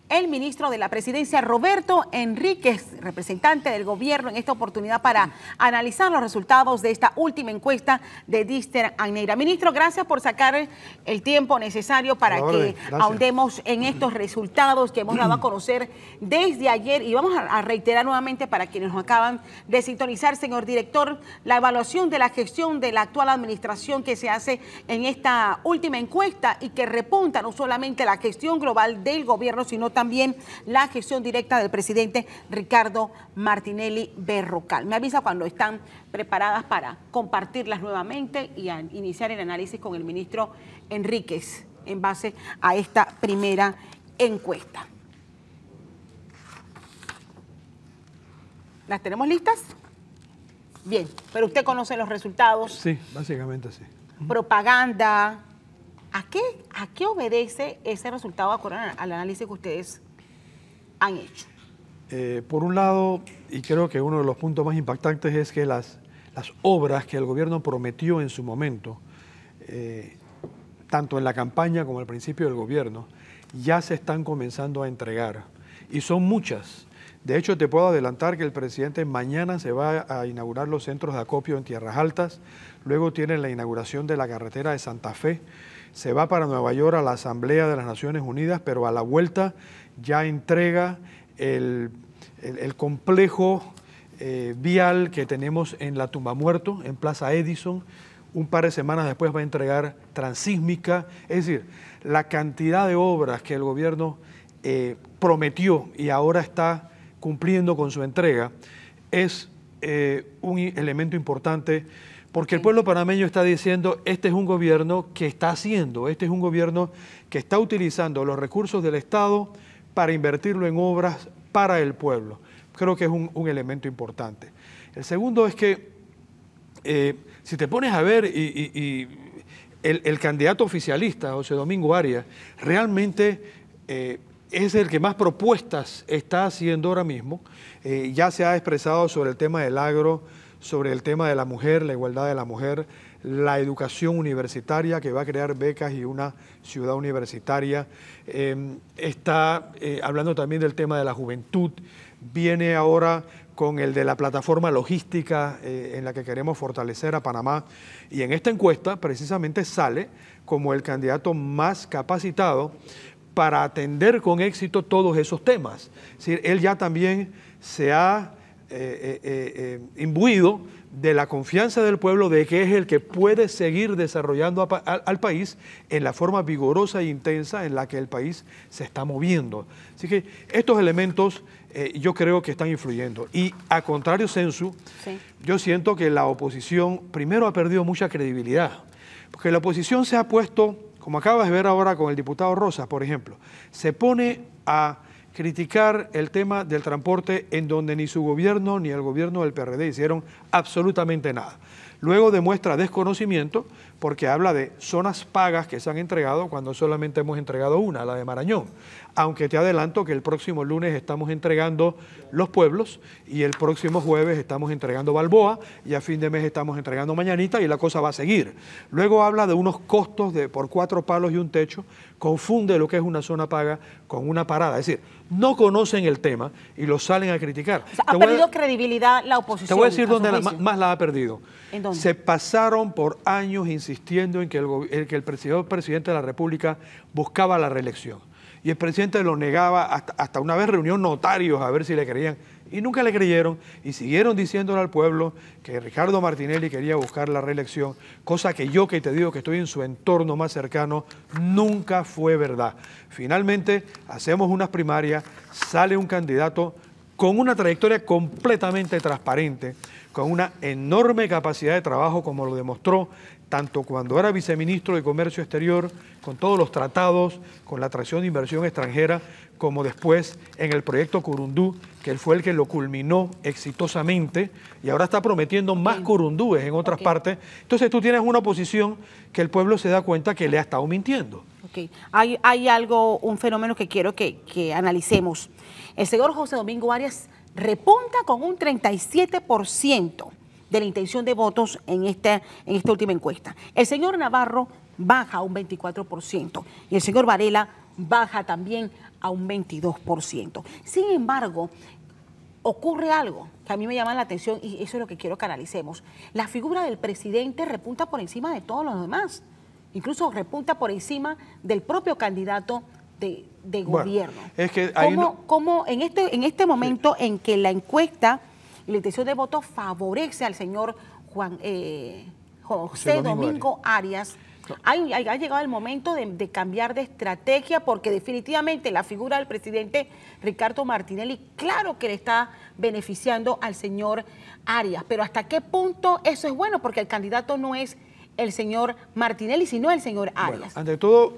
el ministro de la Presidencia, Roberto Enríquez, representante del gobierno en esta oportunidad para analizar los resultados de esta última encuesta de Dister Agnera. Ministro, gracias por sacar el tiempo necesario para que ahondemos en estos resultados que hemos dado a conocer desde ayer, y vamos a reiterar nuevamente para quienes nos acaban de sintonizar, señor director, la evaluación de la gestión de la actual administración que se hace en esta última encuesta y que repunta no solamente la gestión global del gobierno, sino también la gestión directa del presidente Ricardo Martinelli Berrocal. Me avisa cuando están preparadas para compartirlas nuevamente y a iniciar el análisis con el ministro Enríquez en base a esta primera encuesta. ¿Las tenemos listas? Bien, pero usted conoce los resultados. Sí, básicamente sí. Propaganda. ¿A qué obedece ese resultado de acuerdo al análisis que ustedes han hecho? Por un lado, y creo que uno de los puntos más impactantes es que las obras que el gobierno prometió en su momento, tanto en la campaña como al principio del gobierno, ya se están comenzando a entregar. Y son muchas. De hecho, te puedo adelantar que el presidente mañana se va a inaugurar los centros de acopio en Tierras Altas, luego tiene la inauguración de la carretera de Santa Fe, se va para Nueva York a la Asamblea de las Naciones Unidas, pero a la vuelta ya entrega el complejo vial que tenemos en la Tumba Muerto, en Plaza Edison. Un par de semanas después va a entregar Transísmica. Es decir, la cantidad de obras que el gobierno prometió y ahora está cumpliendo con su entrega es un elemento importante, porque el pueblo panameño está diciendo, este es un gobierno que está haciendo, este es un gobierno que está utilizando los recursos del Estado para invertirlo en obras para el pueblo. Creo que es un elemento importante. El segundo es que, si te pones a ver, el candidato oficialista, José Domingo Arias, realmente es el que más propuestas está haciendo ahora mismo. Ya se ha expresado sobre el tema del agro, sobre el tema de la mujer, la igualdad de la mujer, la educación universitaria, que va a crear becas y una ciudad universitaria. Está hablando también del tema de la juventud. Viene ahora con el de la plataforma logística en la que queremos fortalecer a Panamá. Y en esta encuesta precisamente sale como el candidato más capacitado para atender con éxito todos esos temas. Es decir, él ya también se ha imbuido de la confianza del pueblo de que es el que puede seguir desarrollando al país en la forma vigorosa e intensa en la que el país se está moviendo. Así que estos elementos yo creo que están influyendo. Y a contrario, Sensu, sí, yo siento que la oposición primero ha perdido mucha credibilidad, porque la oposición se ha puesto, como acabas de ver ahora con el diputado Rosas, por ejemplo, se pone a criticar el tema del transporte en donde ni su gobierno ni el gobierno del PRD hicieron absolutamente nada. Luego demuestra desconocimiento porque habla de zonas pagas que se han entregado cuando solamente hemos entregado una, la de Marañón. Aunque te adelanto que el próximo lunes estamos entregando Los Pueblos y el próximo jueves estamos entregando Balboa y a fin de mes estamos entregando Mañanita y la cosa va a seguir. Luego habla de unos costos por 4 palos y un techo, confunde lo que es una zona paga con una parada. Es decir, no conocen el tema y lo salen a criticar. O sea, ha perdido credibilidad la oposición. Te voy a decir dónde más la ha perdido. ¿En dónde? Se pasaron por años insistiendo en que el presidente de la República buscaba la reelección. Y el presidente lo negaba, hasta una vez reunió notarios a ver si le creían. Y nunca le creyeron y siguieron diciéndole al pueblo que Ricardo Martinelli quería buscar la reelección, cosa que yo, que te digo que estoy en su entorno más cercano, nunca fue verdad. Finalmente hacemos unas primarias, sale un candidato con una trayectoria completamente transparente, con una enorme capacidad de trabajo, como lo demostró tanto cuando era viceministro de Comercio Exterior, con todos los tratados, con la atracción de inversión extranjera, como después en el proyecto Curundú, que él fue el que lo culminó exitosamente y ahora está prometiendo más curundúes en otras partes. Entonces tú tienes una oposición que el pueblo se da cuenta que le ha estado mintiendo. Hay algo, un fenómeno que quiero que analicemos. El señor José Domingo Arias repunta con un 37% de la intención de votos en esta última encuesta. El señor Navarro baja un 24% y el señor Varela baja también a un 22%. Sin embargo, ocurre algo que a mí me llama la atención y eso es lo que quiero que analicemos. La figura del presidente repunta por encima de todos los demás, incluso repunta por encima del propio candidato de gobierno. Bueno, es que ¿Cómo en este momento en que la encuesta y la intención de voto favorece al señor José Domingo Arias, ha llegado el momento de cambiar de estrategia, porque definitivamente la figura del presidente Ricardo Martinelli, claro que le está beneficiando al señor Arias, pero ¿hasta qué punto eso es bueno? Porque el candidato no es el señor Martinelli, sino el señor Arias. Bueno, ante todo,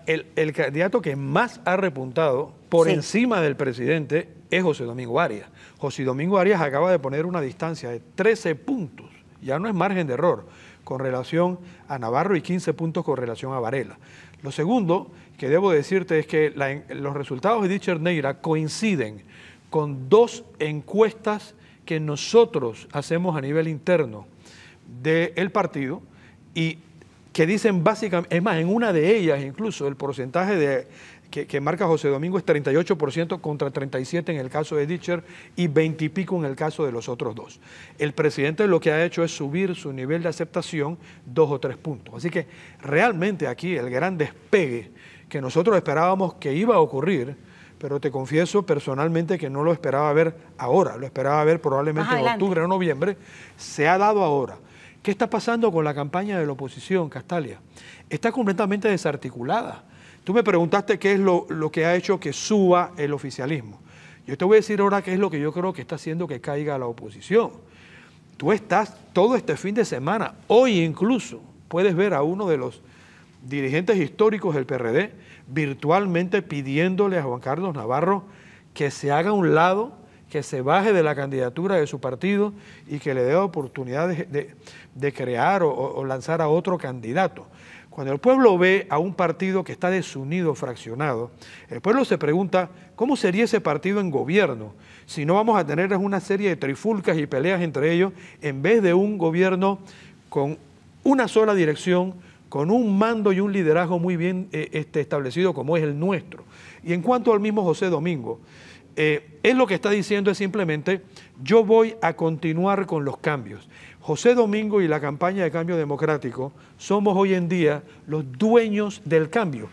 el candidato que más ha repuntado por encima del presidente es José Domingo Arias. José Domingo Arias acaba de poner una distancia de 13 puntos, ya no es margen de error, con relación a Navarro y 15 puntos con relación a Varela. Lo segundo que debo decirte es que los resultados de Dichter Neira coinciden con dos encuestas que nosotros hacemos a nivel interno del partido y que dicen básicamente, es más, en una de ellas incluso el porcentaje que marca José Domingo es 38% contra 37% en el caso de Dichter y 20 y pico en el caso de los otros dos. El presidente lo que ha hecho es subir su nivel de aceptación 2 o 3 puntos. Así que realmente aquí el gran despegue que nosotros esperábamos que iba a ocurrir, pero te confieso personalmente que no lo esperaba ver ahora, lo esperaba ver probablemente en octubre o noviembre, se ha dado ahora. ¿Qué está pasando con la campaña de la oposición, Castalia? Está completamente desarticulada. Tú me preguntaste qué es lo que ha hecho que suba el oficialismo. Yo te voy a decir ahora qué es lo que yo creo que está haciendo que caiga la oposición. Tú estás todo este fin de semana, hoy incluso, puedes ver a uno de los dirigentes históricos del PRD virtualmente pidiéndole a Juan Carlos Navarro que se haga a un lado, que se baje de la candidatura de su partido y que le dé oportunidad de crear o lanzar a otro candidato. Cuando el pueblo ve a un partido que está desunido, fraccionado, el pueblo se pregunta cómo sería ese partido en gobierno si no vamos a tener una serie de trifulcas y peleas entre ellos en vez de un gobierno con una sola dirección, con un mando y un liderazgo muy bien establecido como es el nuestro. Y en cuanto al mismo José Domingo, él lo que está diciendo es simplemente yo voy a continuar con los cambios. José Domingo y la campaña de Cambio Democrático somos hoy en día los dueños del cambio.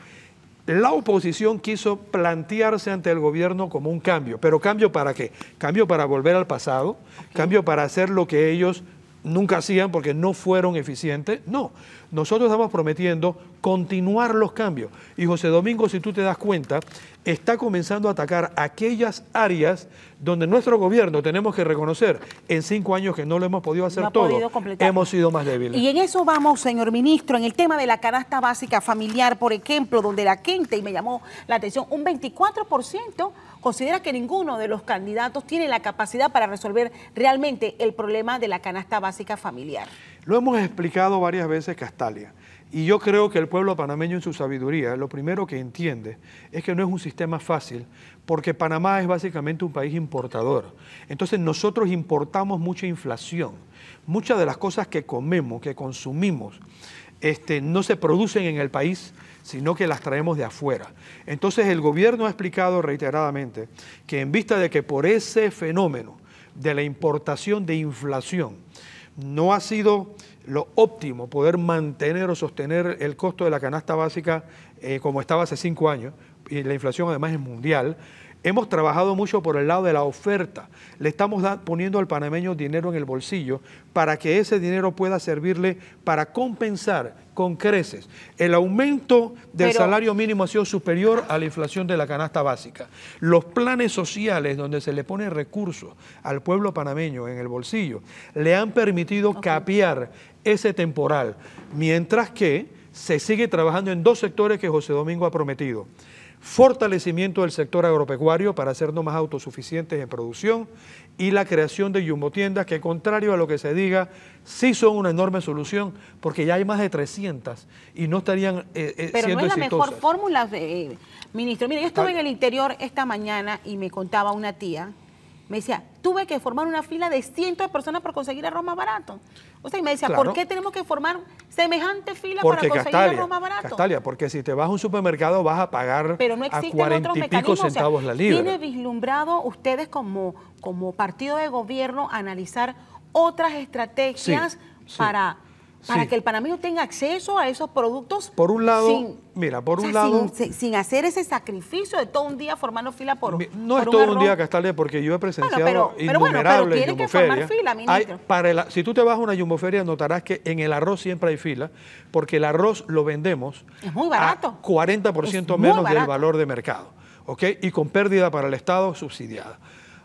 La oposición quiso plantearse ante el gobierno como un cambio, pero ¿cambio para qué? Cambio para volver al pasado, cambio para hacer lo que ellos nunca hacían porque no fueron eficientes. No, nosotros estamos prometiendo continuar los cambios. Y José Domingo, si tú te das cuenta, está comenzando a atacar aquellas áreas donde nuestro gobierno, tenemos que reconocer, en 5 años que no lo hemos podido hacer todo, hemos sido más débiles. Y en eso vamos, señor ministro, en el tema de la canasta básica familiar, por ejemplo, donde la gente, y me llamó la atención, un 24% considera que ninguno de los candidatos tiene la capacidad para resolver realmente el problema de la canasta básica familiar. Lo hemos explicado varias veces, Castalia, y yo creo que el pueblo panameño en su sabiduría, lo primero que entiende es que no es un sistema fácil, porque Panamá es básicamente un país importador. Entonces nosotros importamos mucha inflación. Muchas de las cosas que comemos, que consumimos, no se producen en el país, sino que las traemos de afuera. Entonces el gobierno ha explicado reiteradamente que en vista de que por ese fenómeno de la importación de inflación no ha sido lo óptimo poder mantener o sostener el costo de la canasta básica como estaba hace 5 años, y la inflación además es mundial, hemos trabajado mucho por el lado de la oferta. Le estamos poniendo al panameño dinero en el bolsillo para que ese dinero pueda servirle para compensar con creces. El aumento del salario mínimo ha sido superior a la inflación de la canasta básica. Los planes sociales donde se le pone recursos al pueblo panameño en el bolsillo le han permitido capear ese temporal, mientras que se sigue trabajando en 2 sectores que José Domingo ha prometido. Fortalecimiento del sector agropecuario para hacernos más autosuficientes en producción y la creación de jumbotiendas que, contrario a lo que se diga, sí son una enorme solución porque ya hay más de 300 y no estarían siendo exitosas. Pero no es la mejor fórmula, ministro. Mire, yo estuve en el interior esta mañana y me contaba una tía me decía, tuve que formar una fila de cientos de personas para conseguir arroz más barato. O sea, y me decía, Claro. ¿por qué tenemos que formar semejante fila Porque para conseguir arroz más barato? Castalia, porque si te vas a un supermercado vas a pagar Pero no a existen 40 otros y pico mecanismos. centavos O sea, la libra. ¿tiene vislumbrado ustedes como partido de gobierno analizar otras estrategias Sí, para sí. que el panameño tenga acceso a esos productos? Por un lado, sin, mira, por o un sea, lado... sin hacer ese sacrificio de todo un día formando fila por No es por todo un arroz. día, Castalia, porque yo he presenciado pero innumerables tiene que formar yumboferias. fila, ministro. Si tú te vas a una yumboferia, notarás que en el arroz siempre hay fila, porque el arroz lo vendemos Es muy barato. a 40% Es muy menos del barato. valor de mercado, ¿ok? Y con pérdida para el Estado subsidiada.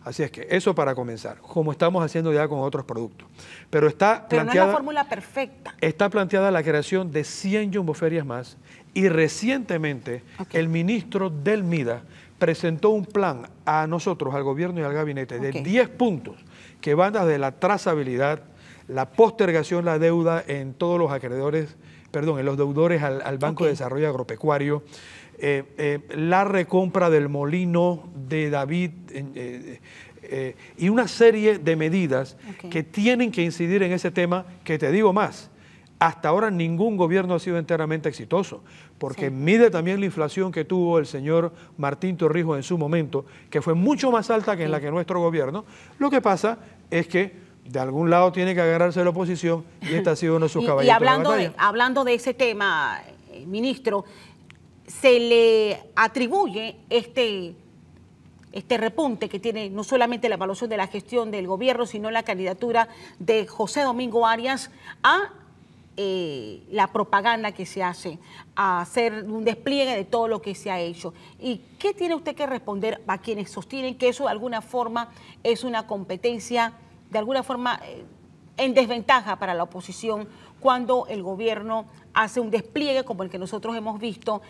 Así es que eso para comenzar, como estamos haciendo ya con otros productos. Pero está Pero no es planteada... la fórmula perfecta. Está planteada la creación de 100 yumboferias más y recientemente el ministro del MIDA presentó un plan a nosotros, al gobierno y al gabinete, de 10 puntos que van desde la trazabilidad, la postergación, la deuda en todos los acreedores, perdón, en los deudores al Banco de Desarrollo Agropecuario, la recompra del molino de David y una serie de medidas que tienen que incidir en ese tema, que te digo más, hasta ahora ningún gobierno ha sido enteramente exitoso, porque mide también la inflación que tuvo el señor Martín Torrijos en su momento, que fue mucho más alta que en la que nuestro gobierno. Lo que pasa es que de algún lado tiene que agarrarse la oposición y este ha sido uno de sus caballitos de batalla. Hablando de ese tema, ministro, se le atribuye este repunte que tiene no solamente la evaluación de la gestión del gobierno, sino la candidatura de José Domingo Arias a la propaganda que se hace, a hacer un despliegue de todo lo que se ha hecho. ¿Y qué tiene usted que responder a quienes sostienen que eso de alguna forma es una competencia, de alguna forma en desventaja para la oposición, cuando el gobierno hace un despliegue como el que nosotros hemos visto,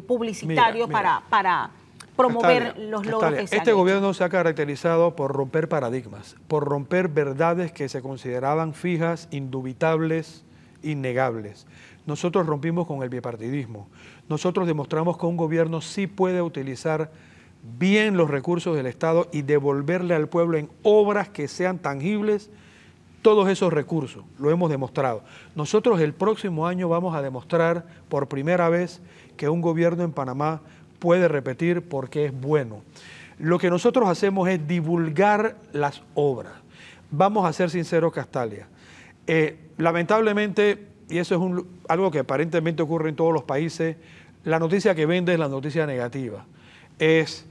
publicitario, para promover los logros que se han Este hecho? gobierno se ha caracterizado por romper paradigmas, por romper verdades que se consideraban fijas, indubitables, innegables. Nosotros rompimos con el bipartidismo. Nosotros demostramos que un gobierno sí puede utilizar bien los recursos del Estado y devolverle al pueblo en obras que sean tangibles todos esos recursos. Lo hemos demostrado. Nosotros el próximo año vamos a demostrar por primera vez que un gobierno en Panamá puede repetir porque es bueno. Lo que nosotros hacemos es divulgar las obras. Vamos a ser sinceros, Castalia. Lamentablemente, y eso es algo que aparentemente ocurre en todos los países, la noticia que vende es la noticia negativa. Es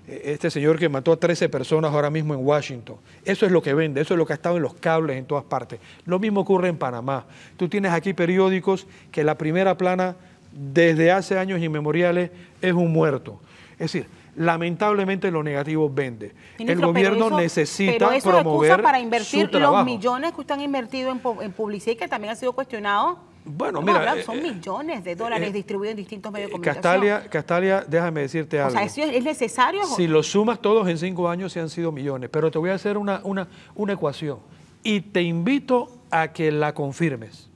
este señor que mató a 13 personas ahora mismo en Washington. Eso es lo que vende, eso es lo que ha estado en los cables en todas partes. Lo mismo ocurre en Panamá. Tú tienes aquí periódicos que la primera plana desde hace años inmemoriales es un muerto. Es decir, lamentablemente lo negativo vende. Ministro, el gobierno necesita promover para invertir su trabajo. los millones que usted han invertido en publicidad y que también ha sido cuestionado. Bueno, mira, son millones de dólares distribuidos en distintos medios de comunicación. Castalia, déjame decirte algo. O sea, ¿eso es necesario? Si lo sumas todos en 5 años, se han sido millones. Pero te voy a hacer una ecuación y te invito a que la confirmes.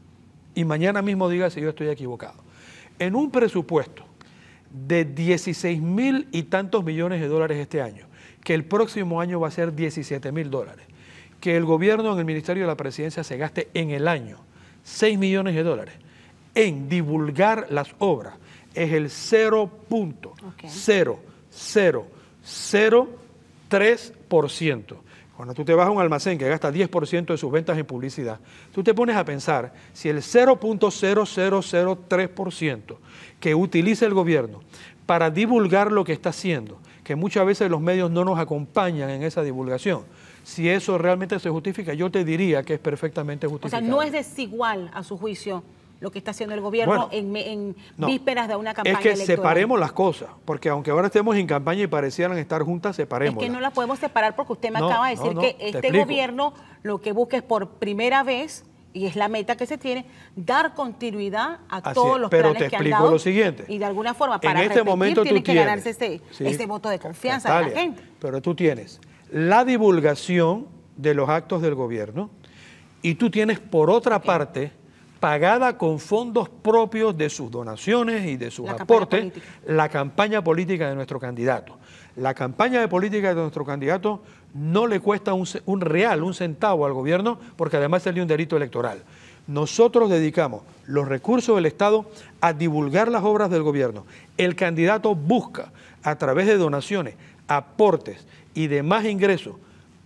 Y mañana mismo digas si yo estoy equivocado. En un presupuesto de 16.000 y tantos millones de dólares este año, que el próximo año va a ser 17.000 dólares, que el gobierno en el Ministerio de la Presidencia se gaste en el año 6 millones de dólares en divulgar las obras, es el 0.0003%. Cuando tú te vas a un almacén que gasta 10% de sus ventas en publicidad, tú te pones a pensar si el 0.0003% que utiliza el gobierno para divulgar lo que está haciendo, que muchas veces los medios no nos acompañan en esa divulgación, si eso realmente se justifica, yo te diría que es perfectamente justificado. O sea, no es desigual a su juicio lo que está haciendo el gobierno en vísperas de una campaña electoral. Es que separemos las cosas, porque aunque ahora estemos en campaña y parecieran estar juntas, separémoslas. Es que no las podemos separar porque usted me acaba de decir que este gobierno lo que busca es por primera vez, y es la meta que se tiene, dar continuidad a todos los planes que han dado. Pero te explico lo siguiente. Y de alguna forma, para repetir, tiene que ganarse ese voto de confianza de la gente. Pero tú tienes la divulgación de los actos del gobierno y tú tienes, por otra parte, pagada con fondos propios de sus donaciones y de sus aportes, la campaña política de nuestro candidato. La campaña de política de nuestro candidato no le cuesta un real, un centavo al gobierno, porque además sería un delito electoral. Nosotros dedicamos los recursos del Estado a divulgar las obras del gobierno. El candidato busca, a través de donaciones, aportes y demás ingresos,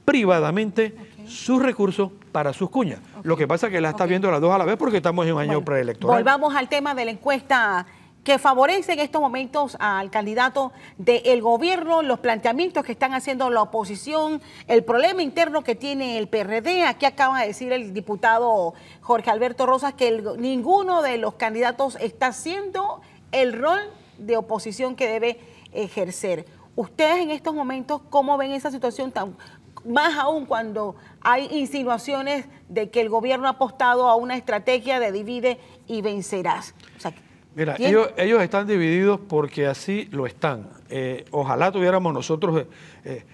privadamente, sus recursos para sus cuñas. Lo que pasa es que la está viendo las dos a la vez porque estamos en un año preelectoral. Volvamos al tema de la encuesta que favorece en estos momentos al candidato del gobierno, los planteamientos que están haciendo la oposición, el problema interno que tiene el PRD. Aquí acaba de decir el diputado Jorge Alberto Rosas que ninguno de los candidatos está haciendo el rol de oposición que debe ejercer. Ustedes en estos momentos, ¿cómo ven esa situación más aún cuando hay insinuaciones de que el gobierno ha apostado a una estrategia de divide y vencerás? O sea, mira, ellos están divididos porque así lo están. Ojalá tuviéramos nosotros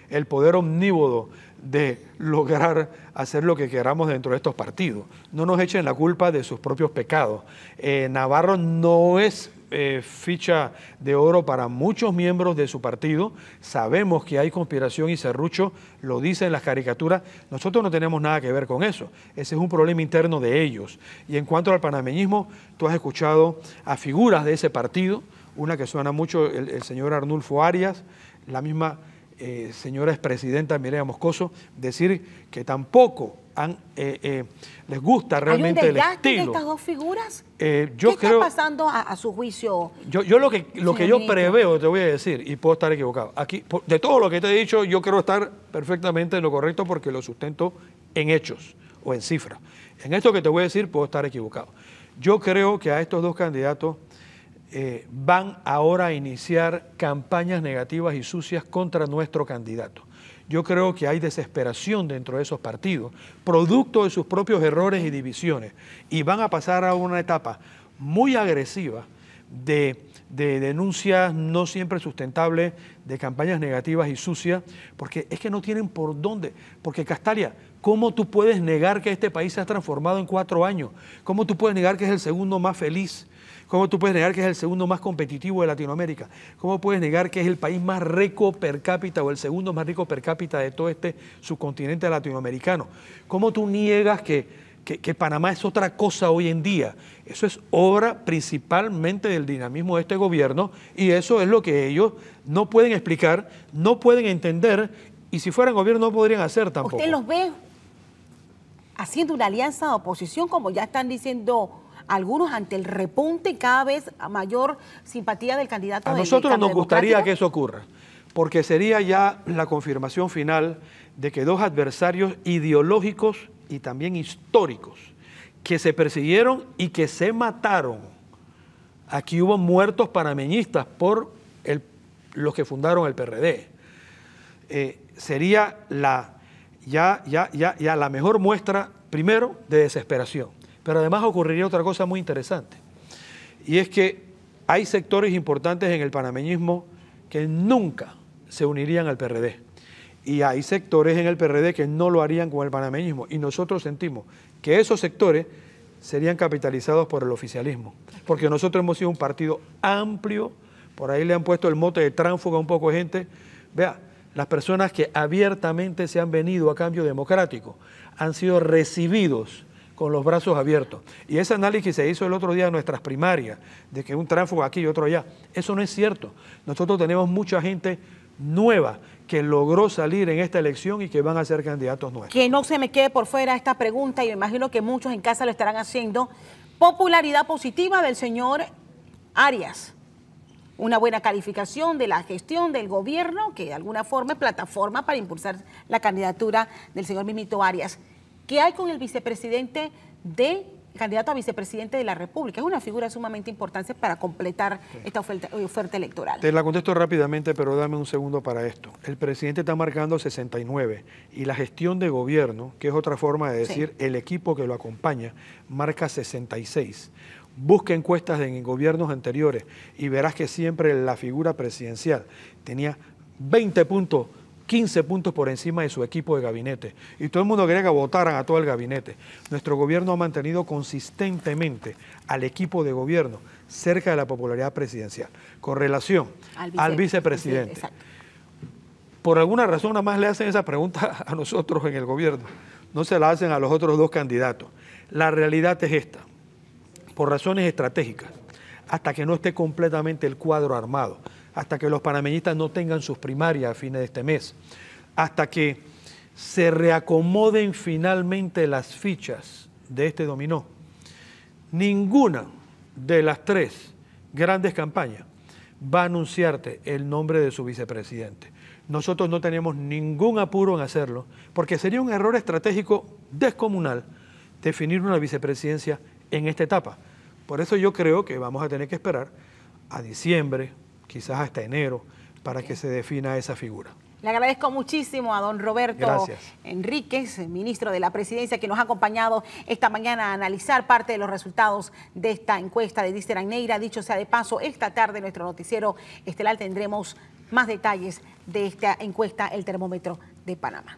el poder omnívodo de lograr hacer lo que queramos dentro de estos partidos. No nos echen la culpa de sus propios pecados. Navarro no es ficha de oro para muchos miembros de su partido. Sabemos que hay conspiración y serrucho, lo dicen las caricaturas. Nosotros no tenemos nada que ver con eso. Ese es un problema interno de ellos. Y en cuanto al panameñismo, tú has escuchado a figuras de ese partido, una que suena mucho, el señor Arnulfo Arias, la misma señora expresidenta Mireya Moscoso, decir que tampoco les gusta realmente el estilo. ¿Hay un desgaste de estas dos figuras? ¿Qué está pasando a su juicio? Yo lo que yo preveo, te voy a decir, y puedo estar equivocado. Aquí, de todo lo que te he dicho, yo creo estar perfectamente en lo correcto porque lo sustento en hechos o en cifras. En esto que te voy a decir, puedo estar equivocado. Yo creo que a estos dos candidatos van ahora a iniciar campañas negativas y sucias contra nuestro candidato. Yo creo que hay desesperación dentro de esos partidos, producto de sus propios errores y divisiones, y van a pasar a una etapa muy agresiva de denuncias no siempre sustentables, de campañas negativas y sucias, porque es que no tienen por dónde. Porque, Castalia, ¿cómo tú puedes negar que este país se ha transformado en 4 años? ¿Cómo tú puedes negar que es el segundo más feliz? ¿Cómo tú puedes negar que es el segundo más competitivo de Latinoamérica? ¿Cómo puedes negar que es el país más rico per cápita o el segundo más rico per cápita de todo este subcontinente latinoamericano? ¿Cómo tú niegas que Panamá es otra cosa hoy en día? Eso es obra principalmente del dinamismo de este gobierno y eso es lo que ellos no pueden explicar, no pueden entender y si fueran gobierno no podrían hacer tampoco. ¿Usted los ve haciendo una alianza de oposición como ya están diciendo algunos ante el repunte cada vez a mayor simpatía del candidato? A nosotros nos gustaría que eso ocurra, porque sería ya la confirmación final de que dos adversarios ideológicos y también históricos que se persiguieron y que se mataron. Aquí hubo muertos panameñistas por los que fundaron el PRD. Sería ya la mejor muestra, primero, de desesperación. Pero además ocurriría otra cosa muy interesante, y es que hay sectores importantes en el panameñismo que nunca se unirían al PRD, y hay sectores en el PRD que no lo harían con el panameñismo, y nosotros sentimos que esos sectores serían capitalizados por el oficialismo, porque nosotros hemos sido un partido amplio, por ahí le han puesto el mote de tránsfuga a un poco de gente. Vea, las personas que abiertamente se han venido a cambio democrático han sido recibidos con los brazos abiertos. Y ese análisis se hizo el otro día en nuestras primarias, de que un tránsfugo aquí y otro allá. Eso no es cierto. Nosotros tenemos mucha gente nueva que logró salir en esta elección y que van a ser candidatos nuevos. Que no se me quede por fuera esta pregunta, y me imagino que muchos en casa lo estarán haciendo. Popularidad positiva del señor Arias. Una buena calificación de la gestión del gobierno, que de alguna forma es plataforma para impulsar la candidatura del señor Mimito Arias. ¿Qué hay con el vicepresidente candidato a vicepresidente de la República? Es una figura sumamente importante para completar esta oferta electoral. Te la contesto rápidamente, pero dame un segundo para esto. El presidente está marcando 69 y la gestión de gobierno, que es otra forma de decir el equipo que lo acompaña, marca 66. Busca encuestas en gobiernos anteriores y verás que siempre la figura presidencial tenía 20 puntos 15 puntos por encima de su equipo de gabinete. Y todo el mundo quería que votaran a todo el gabinete. Nuestro gobierno ha mantenido consistentemente al equipo de gobierno cerca de la popularidad presidencial, con relación al vicepresidente. Exacto. Por alguna razón nada más le hacen esa pregunta a nosotros en el gobierno, no se la hacen a los otros dos candidatos. La realidad es esta, por razones estratégicas, hasta que no esté completamente el cuadro armado, hasta que los panameñistas no tengan sus primarias a fines de este mes, hasta que se reacomoden finalmente las fichas de este dominó, ninguna de las tres grandes campañas va a anunciarte el nombre de su vicepresidente. Nosotros no tenemos ningún apuro en hacerlo, porque sería un error estratégico descomunal definir una vicepresidencia en esta etapa. Por eso yo creo que vamos a tener que esperar a diciembre, quizás hasta enero, para que se defina esa figura. Le agradezco muchísimo a don Roberto Enríquez, ministro de la Presidencia, que nos ha acompañado esta mañana a analizar parte de los resultados de esta encuesta de Dister Agneira. Dicho sea de paso, esta tarde en nuestro noticiero estelar tendremos más detalles de esta encuesta, el termómetro de Panamá.